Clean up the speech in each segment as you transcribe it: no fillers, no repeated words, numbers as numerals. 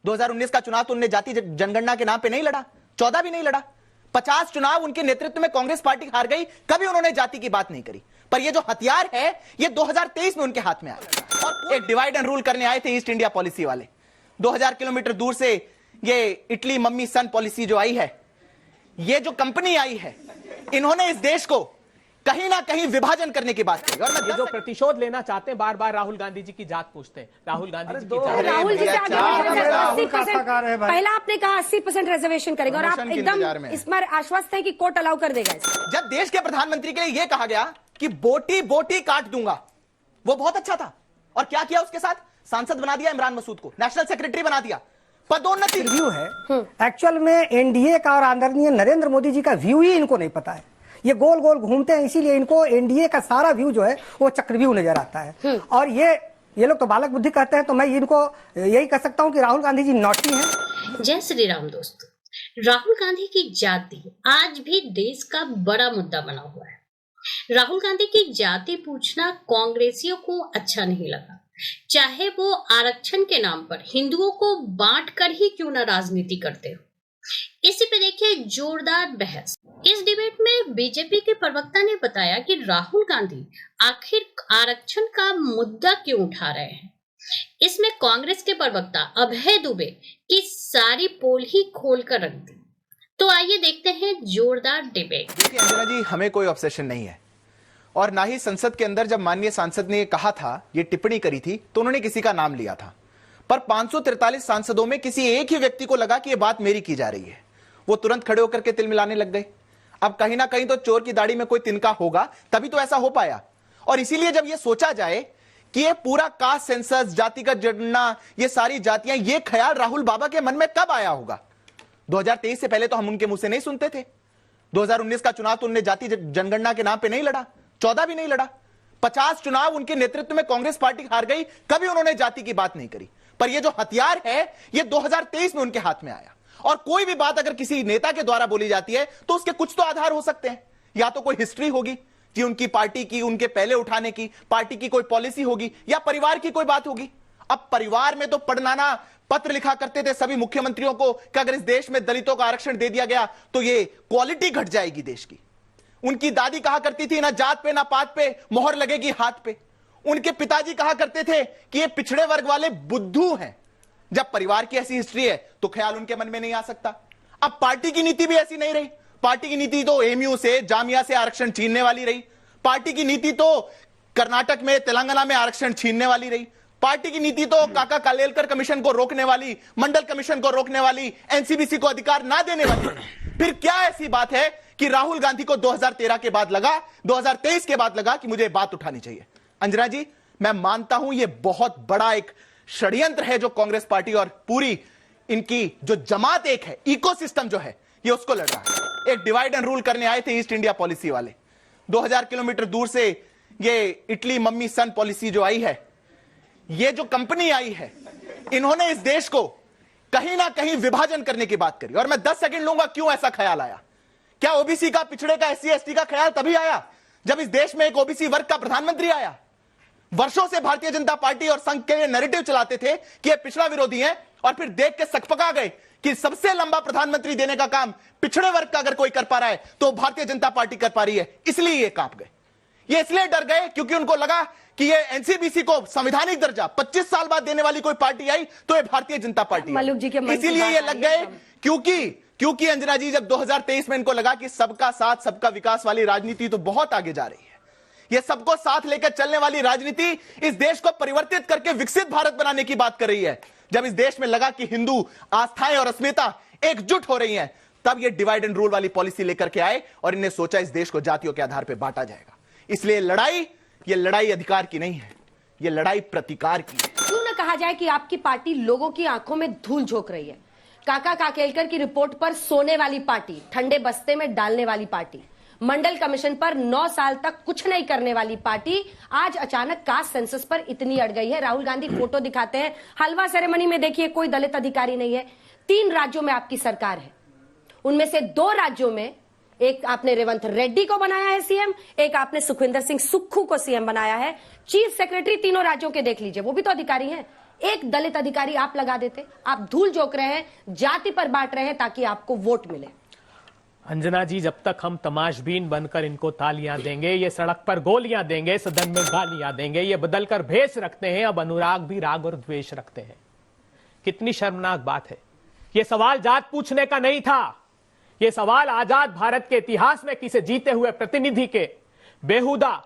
2019 का चुनाव तो उन्होंने जाति जनगणना के नाम पे नहीं लड़ा, 14 भी नहीं लड़ा। 50 चुनाव उनके नेतृत्व में कांग्रेस पार्टी हार गई, कभी उन्होंने जाति की बात नहीं करी। पर ये जो हथियार है ये 2023 में उनके हाथ में आया और एक डिवाइड एंड रूल करने आए थे ईस्ट इंडिया पॉलिसी वाले। 2000 किलोमीटर दूर से ये इटली मम्मी सन पॉलिसी जो आई है, ये जो कंपनी आई है, इन्होंने इस देश को कहीं ना कहीं विभाजन करने की बात कही। और मैं ये जो प्रतिशोध लेना चाहते हैं, बार बार राहुल गांधी जी की जात पूछते हैं, राहुल गांधी जी की जात। राहुल जी से पहला आपने कहा 80% रिजर्वेशन करेंगे और आप एकदम इस पर आश्वस्त हैं कि कोर्ट अलाउ कर देगा। जब देश के प्रधानमंत्री के लिए यह कहा गया कि बोटी बोटी काट दूंगा, वो बहुत अच्छा था। और क्या किया उसके साथ? सांसद बना दिया इमरान मसूद को, नेशनल सेक्रेटरी बना दिया, पदोन्नति। व्यू है एक्चुअल में एनडीए का और आदरणीय नरेंद्र मोदी जी का व्यू ही इनको नहीं पता है। ये गोल गोल घूमते हैं, इसीलिए इनको एनडीए का सारा व्यू जो है वो चक्रव्यूह नजर आता है। और ये लोग तो बालक बुद्धि कहते हैं, तो मैं इनको यही कह सकता हूं कि राहुल गांधी जी नॉटी हैं। जय श्री राम दोस्तों, राहुल गांधी की जाति आज भी देश का बड़ा मुद्दा बना हुआ है। राहुल गांधी की जाति पूछना कांग्रेसियों को अच्छा नहीं लगा, चाहे वो आरक्षण के नाम पर हिंदुओं को बांट कर ही क्यों ना राजनीति करते हो। इसी पे देखिए जोरदार बहस। इस डिबेट में बीजेपी के प्रवक्ता ने बताया कि राहुल गांधी आखिर आरक्षण का मुद्दा क्यों उठा रहे हैं। इसमें कांग्रेस के प्रवक्ता अभय दुबे की सारी पोल ही खोल कर रख दी। तो आइए देखते हैं जोरदार डिबेट। देखिए अंजना जी, हमें कोई ऑब्सेशन नहीं है और ना ही संसद के अंदर जब माननीय सांसद ने कहा था, ये टिप्पणी करी थी, तो उन्होंने किसी का नाम लिया था। पर 543 सांसदों में किसी एक ही व्यक्ति को लगा कि यह बात मेरी की जा रही है, वो तुरंत खड़े होकर के तिल मिलाने लग गए। अब कहीं ना कहीं तो चोर की दाढ़ी में कोई तिनका होगा, तभी तो ऐसा हो पाया। और इसीलिए जब यह सोचा जाए कि ये पूरा कास्ट सेंसस, जातिगत जनगणना, ये सारी जातियां, ये ख्याल राहुल बाबा के मन में कब आया होगा? 2023 से पहले तो हम उनके मुंह से नहीं सुनते थे। 2019 का चुनाव तो उन्होंने जाति जनगणना के नाम पे नहीं लड़ा, 14 भी नहीं लड़ा। 50 चुनाव उनके नेतृत्व में कांग्रेस पार्टी हार गई, कभी उन्होंने जाति की बात नहीं करी। पर ये जो हथियार है ये 2023 में उनके हाथ में आया। और कोई भी बात अगर किसी नेता के द्वारा बोली जाती है तो उसके कुछ तो आधार हो सकते हैं। या तो कोई हिस्ट्री होगी कि उनकी पार्टी की, उनके पहले उठाने की, पार्टी की कोई पॉलिसी होगी, या परिवार की कोई बात होगी। अब परिवार में तो पढ़नाना पत्र लिखा करते थे सभी मुख्यमंत्रियों को कि अगर इस देश में दलितों का आरक्षण दे दिया गया तो ये क्वालिटी घट जाएगी देश की। उनकी दादी कहा करती थी ना जात पे ना पात पे मोहर लगेगी हाथ पे। उनके पिताजी कहा करते थे कि ये पिछड़े वर्ग वाले बुद्धू हैं। जब परिवार की ऐसी हिस्ट्री है तो ख्याल उनके मन में नहीं आ सकता। अब पार्टी की नीति भी ऐसी नहीं रही। पार्टी की नीति तो एमयू से, जामिया से आरक्षण छीनने वाली रही। पार्टी की नीति तो कर्नाटक में, तेलंगाना में आरक्षण छीनने वाली रही। पार्टी की नीति तो काका कालेलकर कमीशन को रोकने वाली, मंडल कमीशन को रोकने वाली, एनसीबीसी को अधिकार ना देने वाली। फिर क्या ऐसी बात है कि राहुल गांधी को 2013 के बाद लगा, 2023 के बाद लगा कि मुझे बात उठानी चाहिए? अंजना जी, मैं मानता हूं यह बहुत बड़ा एक षड्यंत्र है जो कांग्रेस पार्टी और पूरी इनकी जो जमात एक है, इकोसिस्टम जो है, ये उसको लड़ रहा है। एक डिवाइड एंड रूल करने आए थे ईस्ट इंडिया पॉलिसी वाले। 2000 किलोमीटर दूर से ये इटली मम्मी सन पॉलिसी जो आई है, ये जो कंपनी आई है, इन्होंने इस देश को कहीं ना कहीं विभाजन करने की बात करी। और मैं 10 सेकंड लूंगा क्यों ऐसा ख्याल आया। क्या ओबीसी का, पिछड़े का, एससी एसटी का ख्याल तभी आया जब इस देश में एक ओबीसी वर्ग का प्रधानमंत्री आया। वर्षों से भारतीय जनता पार्टी और संघ के नैरेटिव चलाते थे कि ये पिछड़ा विरोधी है, और फिर देख के सकपका गए कि सबसे लंबा प्रधानमंत्री देने का काम पिछड़े वर्ग का अगर कोई कर पा रहा है तो भारतीय जनता पार्टी कर पा रही है। इसलिए ये कांप गए। ये इसलिए डर गए क्योंकि उनको लगा कि ये एनसीबीसी को संवैधानिक दर्जा 25 साल बाद देने वाली कोई पार्टी आई तो ये भारतीय जनता पार्टी है। इसीलिए ये लग गए क्योंकि अंजना जी, जब 2023 में इनको लगा कि सबका साथ सबका विकास वाली राजनीति तो बहुत आगे जा रही है, ये सबको साथ लेकर चलने वाली राजनीति इस देश को परिवर्तित करके विकसित भारत बनाने की बात कर रही है, जब इस देश में लगा कि हिंदू आस्थाएं और अस्मिता एकजुट हो रही हैं, तब ये डिवाइड एंड रूल वाली पॉलिसी लेकर के आए और इन्हें सोचा इस देश को जातियों के आधार पर बांटा जाएगा। इसलिए ये लड़ाई अधिकार की नहीं है, ये लड़ाई प्रतिकार की है। क्यों ना कहा जाए कि आपकी पार्टी लोगों की आंखों में धूल झोंक रही है। काका काकेलकर की रिपोर्ट पर सोने वाली पार्टी, ठंडे बस्ते में डालने वाली पार्टी, मंडल कमीशन पर 9 साल तक कुछ नहीं करने वाली पार्टी आज अचानक कास्ट सेंसस पर इतनी अड़ गई है। राहुल गांधी फोटो दिखाते हैं, हलवा सेरेमनी में देखिए कोई दलित अधिकारी नहीं है। 3 राज्यों में आपकी सरकार है, उनमें से 2 राज्यों में एक आपने रेवंत रेड्डी को बनाया है सीएम, एक आपने सुखविंदर सिंह सुक्खू को सीएम बनाया है। चीफ सेक्रेटरी तीनों राज्यों के देख लीजिए, वो भी तो अधिकारी हैं। एक दलित अधिकारी आप लगा देते। आप धूल झोंक रहे हैं, जाति पर बांट रहे हैं ताकि आपको वोट मिले। अंजना जी, जब तक हम तमाशबीन बनकर इनको तालियां देंगे, ये सड़क पर गोलियां देंगे, सदन में गालियां देंगे, ये बदलकर भेष रखते हैं, अब अनुराग भी राग और द्वेष रखते हैं। कितनी शर्मनाक बात है। ये सवाल जात पूछने का नहीं था, ये सवाल आजाद भारत के इतिहास में किसी जीते हुए प्रतिनिधि के बेहुदा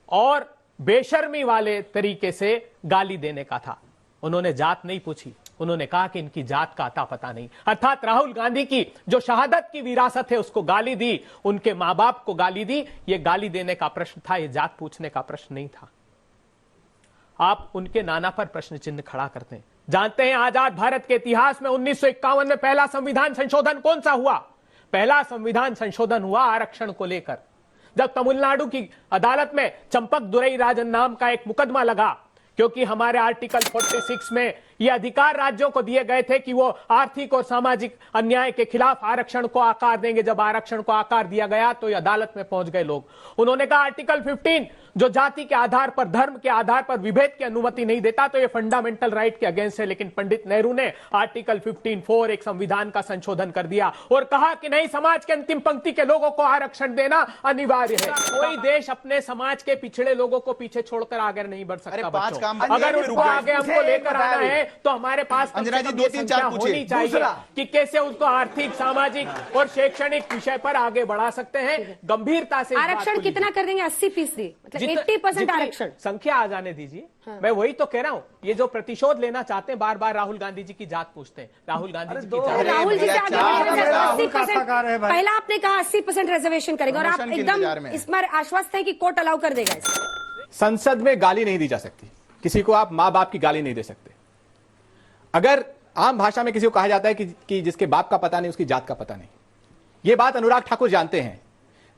और बेशर्मी वाले तरीके से गाली देने का था। उन्होंने जात नहीं पूछी, उन्होंने कहा कि इनकी जात का अता पता नहीं। अर्थात राहुल गांधी की जो शहादत की विरासत है उसको गाली दी, उनके मां बाप को गाली दी। ये गाली देने का प्रश्न था, ये जात पूछने का प्रश्न नहीं था। आप उनके नाना पर प्रश्न चिन्ह खड़ा करते हैं। जानते हैं आजाद भारत के इतिहास में 1951 में पहला संविधान संशोधन कौन सा हुआ? पहला संविधान संशोधन हुआ आरक्षण को लेकर, जब तमिलनाडु की अदालत में चंपक दुरई राजन नाम का एक मुकदमा लगा, क्योंकि हमारे आर्टिकल 46 में ये अधिकार राज्यों को दिए गए थे कि वो आर्थिक और सामाजिक अन्याय के खिलाफ आरक्षण को आकार देंगे। जब आरक्षण को आकार दिया गया तो ये अदालत में पहुंच गए लोग। उन्होंने कहा आर्टिकल 15 जो जाति के आधार पर, धर्म के आधार पर विभेद की अनुमति नहीं देता, तो ये फंडामेंटल राइट के अगेंस्ट है। लेकिन पंडित नेहरू ने आर्टिकल 15(4) एक संविधान का संशोधन कर दिया और कहा कि नहीं, समाज के अंतिम पंक्ति के लोगों को आरक्षण देना अनिवार्य है। कोई देश अपने समाज के पिछड़े लोगों को पीछे छोड़कर आगे नहीं बढ़ सकता। बच्चों, अगर उनको आगे हमको लेकर आना है तो हमारे पास अंजना जी 2-3-4 होनी चाहिए कि कैसे उसको आर्थिक, सामाजिक और शैक्षणिक विषय पर आगे बढ़ा सकते हैं। गंभीरता से आरक्षण कितना कर देंगे? 80%, मतलब 80% आरक्षण। संख्या आ जाने दीजिए। मैं वही तो कह रहा हूँ, ये जो प्रतिशोध लेना चाहते हैं, बार बार राहुल गांधी जी की जात पूछते हैं। राहुल गांधी जी की जात, राहुल जी से आगे 80%, पहला आपने कहा 80% रिजर्वेशन करेंगे और आप एकदम इस पर आश्वस्त हैं कि कोर्ट अलाउ कर देगा इसको। संसद में गाली नहीं दी जा सकती, किसी को आप मां बाप की गाली नहीं दे सकते। अगर आम भाषा में किसी को कहा जाता है कि जिसके बाप का पता नहीं उसकी जात का पता नहीं, यह बात अनुराग ठाकुर जानते हैं।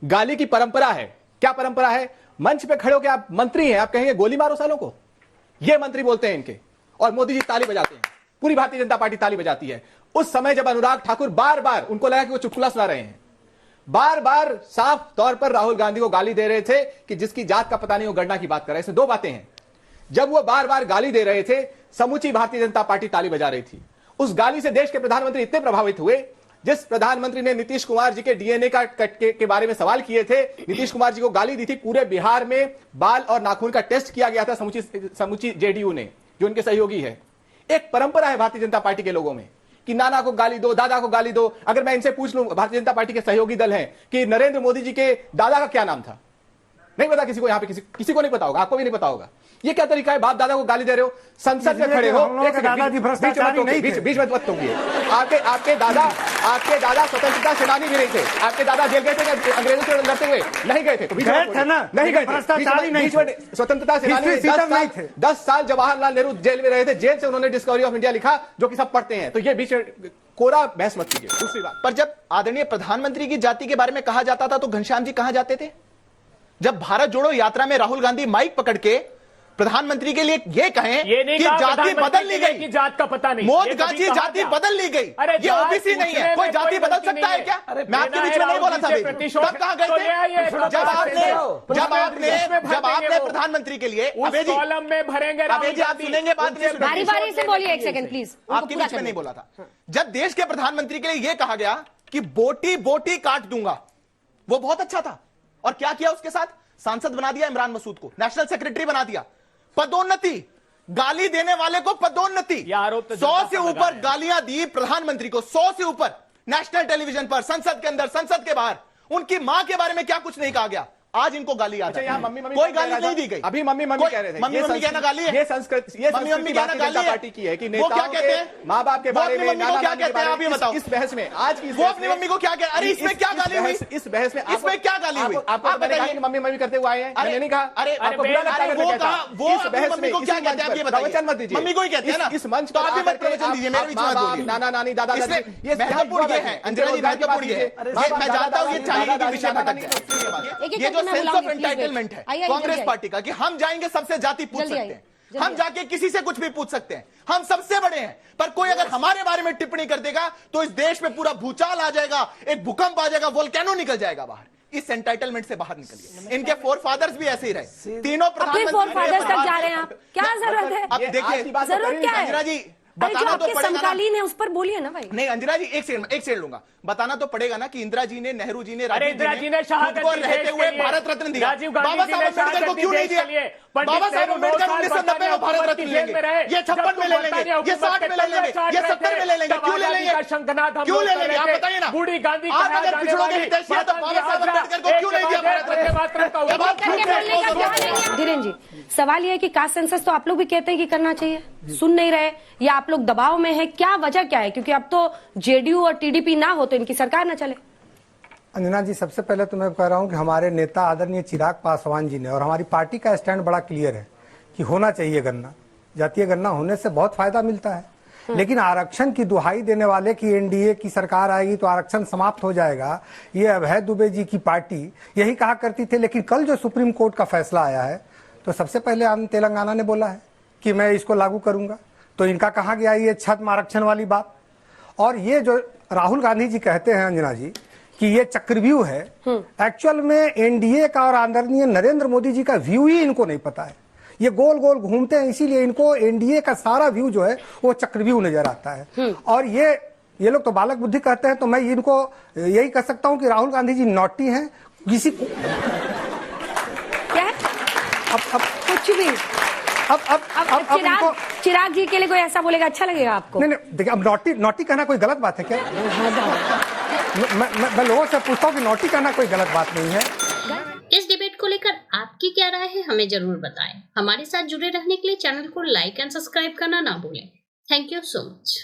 गाली की परंपरा है। क्या परंपरा है? मंच पे खड़े होकर आप मंत्री हैं, आप कहेंगे गोली मारो सालों को, ये मंत्री बोलते हैं इनके, और मोदी जी ताली बजाते हैं, पूरी भारतीय जनता पार्टी ताली बजाती है। उस समय जब अनुराग ठाकुर बार बार, उनको लगा कि वो चुटकुला सुना रहे हैं, बार बार साफ तौर पर राहुल गांधी को गाली दे रहे थे कि जिसकी जात का पता नहीं वो गणना की बात कर रहे हैं। इसमें दो बातें हैं। जब वो बार बार गाली दे रहे थे, समूची भारतीय जनता पार्टी ताली बजा रही थी। उस गाली से देश के प्रधानमंत्री इतने प्रभावित हुए, जिस प्रधानमंत्री ने नीतीश कुमार जी के डीएनए का के बारे में सवाल किए थे, नीतीश कुमार जी को गाली दी थी। पूरे बिहार में बाल और नाखून का टेस्ट किया गया था समूची जेडीयू ने, जो उनके सहयोगी है। एक परंपरा है भारतीय जनता पार्टी के लोगों में कि नाना को गाली दो, दादा को गाली दो। अगर मैं इनसे पूछ लूं, भारतीय जनता पार्टी के सहयोगी दल हैं, कि नरेंद्र मोदी जी के दादा का क्या नाम था, नहीं पता किसी को, यहां पे किसी को नहीं पता होगा, आपको भी नहीं पता होगा। ये क्या तरीका है? बाप दादा को गाली दे रहे हो, संसद में खड़े हो, बीच में मत टोकिए। आपके दादा स्वतंत्रता सेनानी भी नहीं थे। आपके दादा जेल गए थे अंग्रेजों से लड़ते हुए? नहीं गए थे। नहीं गए थे। स्वतंत्रता सेनानी 10 साल जवाहरलाल नेहरू जेल में रहे थे। जेल से उन्होंने डिस्कवरी ऑफ इंडिया लिखा, जो कि सब पढ़ते हैं। तो ये बीच कोरा बहस मत कीजिए। दूसरी बात, पर जब आदरणीय प्रधानमंत्री की जाति के बारे में कहा जाता था तो घनश्याम जी कहां जाते थे? जब भारत जोड़ो यात्रा में राहुल गांधी माइक पकड़ के प्रधानमंत्री के लिए ये कहें कि जाति बदल ली गई, जात का पता नहीं, मौत गांधी जाति बदल ली गई, ये ओबीसी नहीं है, कोई जाति बदल सकता है क्या? मैं आपके बीच में नहीं बोला था, तब कहां गए थे? जब आपने प्रधानमंत्री के लिए कॉलम में भरेंगे, आप सुनेंगे बात, बारी बारी से बोलिए, एक सेकंड प्लीज। आपके बीच में नहीं बोला था। जब देश के प्रधानमंत्री के लिए यह कहा गया कि बोटी बोटी काट दूंगा, वो बहुत अच्छा था। और क्या किया उसके साथ? सांसद बना दिया इमरान मसूद को, नेशनल सेक्रेटरी बना दिया, पदोन्नति, गाली देने वाले को पदोन्नति। 100 से ऊपर गालियां दी प्रधानमंत्री को, 100 से ऊपर, नेशनल टेलीविजन पर, संसद के अंदर, संसद के बाहर। उनकी मां के बारे में क्या कुछ नहीं कहा गया। आज इनको गाली आती है। यहाँ मम्मी कोई गाली नहीं दी गई। अभी मम्मी कह रहे थे, मम्मी कहना गाली है। ये संस्कृति भारतीय जनता पार्टी की है कि नेताओं के माँ बाप के बारे में, नाना नानी के बारे में इस बहस में, आज की वो अपनी मम्मी को क्या कहते? अरे इसमें क्या गाली हुई? इस बहस में इसमें क्या गाली हुई? आपको मैंने कहा कि मम्मी करते हुए आए हैं, मैंने नहीं कहा। अरे आपको बुरा लगता है, वो इस बहस में को क्या कहते हैं? आप ये बताइए। प्रवचन मत दीजिए, मम्मी को ही कहते हैं ना। इस मंच पर आप मत प्रवचन दीजिए, मेरे बीच में मत बोलिए। नाना नानी, दादा दादी, ये महत्वपूर्ण है अंजना जी, महत्वपूर्ण है। मैं जानता हूं ये चाहिए कि विषय भटक जाए। ये जो सेंस ऑफ एंटाइटलमेंट है कांग्रेस पार्टी का, कि हम जाएंगे सबसे जाति पूछ सकते हैं, हम जाके किसी से कुछ भी पूछ सकते हैं, हम सबसे बड़े हैं। पर कोई अगर हमारे बारे में टिप्पणी कर देगा तो इस देश में पूरा भूचाल आ जाएगा, एक भूकंप आ जाएगा, वोल्केनो निकल जाएगा बाहर। इस एंटाइटलमेंट से बाहर निकलिए। इनके फोर फादर्स भी ऐसे ही रहे, तीनों अब फिर प्रधानमंत्री फोर फादर्स तक रहे, जा रहे हैं आप, क्या जरूरत है? अब देखिए जरूरत क्या है? अंजना जी अरे जो बताना तो आपके पड़ेगा ना। समकालीन है उस पर बोलिए ना भाई। नहीं अंजना जी एक सेकंड लूंगा, बताना तो पड़ेगा ना कि इंदिरा जी ने, नेहरू जी ने, अरे राजीव इंदिरा जी ने शहादत खुद को दी रहते देश हुए के लिए। भारत रत्न दिया। राजीव गांधी बाबा जी साहब ने अम्बेडकर शहादत को दी क्यों नहीं देश दिया? के लिए। पंडित बाबा साहब नेहरू अम्बेडकर 9 साल 1990 में भारत रत्न जेल लेंगे, में रहे। ये 56 में ले लेंगे, ये 60 में ले लेंगे, ये 70 में ले लेंगे, क्यों ले लेंगे? क्यों ले लेंगे? आप बताइए ना। बूढ़ी गांधी आप अगर पिछड़ों के हितैषी हैं तो बाबा साहब अम्बेडकर को क्यों नहीं दिया भारत रत्न? अब आप झूठ बोल रहे हैं। धीरेन्द्र जी, सवाल यह है कि कास्ट सेंसस तो आप लोग भी कहते हैं कि करना चाहिए, सुन नहीं रहे, या आप लोग दबाव में है, क्या वजह क्या है? क्योंकि अब तो जेडीयू और टीडीपी ना हो तो इनकी सरकार ना चले। अंजना जी, सबसे पहले तो मैं कह रहा हूं कि हमारे नेता आदरणीय चिराग पासवान जी ने और हमारी पार्टी का स्टैंड बड़ा क्लियर है कि होना चाहिए गन्ना। जातीय गन्ना होने से बहुत फायदा मिलता है, लेकिन आरक्षण की दुहाई देने वाले की एनडीए की सरकार आएगी तो आरक्षण समाप्त हो जाएगा, ये अभय दुबे जी की पार्टी यही कहा करती थी। लेकिन कल जो सुप्रीम कोर्ट का फैसला आया है तो सबसे पहले तेलंगाना ने बोला है कि मैं इसको लागू करूंगा, तो इनका कहा गया ये छद्म आरक्षण वाली बात। और ये जो राहुल गांधी जी कहते हैं अंजना जी कि ये चक्रव्यूह है, एक्चुअल में एनडीए का और आदरणीय नरेंद्र मोदी जी का व्यू ही इनको नहीं पता है। ये गोल गोल घूमते हैं, इसीलिए इनको एनडीए का सारा व्यू जो है वो चक्रव्यूह नजर आता है। और ये लोग तो बालक बुद्धि कहते हैं, तो मैं इनको यही कह सकता हूं कि राहुल गांधी जी नॉटी हैं। किसी को क्या है? अब कुछ भी चिराग जी के लिए कोई ऐसा बोलेगा अच्छा लगेगा आपको? नहीं, देखिए, अब नॉटी कहना कोई गलत बात है क्या? मैं लोगों से पूछता हूँ कि नॉटी कहना कोई गलत बात नहीं है। इस डिबेट को लेकर आपकी क्या राय है, हमें जरूर बताएं। हमारे साथ जुड़े रहने के लिए चैनल को लाइक एंड सब्सक्राइब करना ना भूलें। Thank you so much.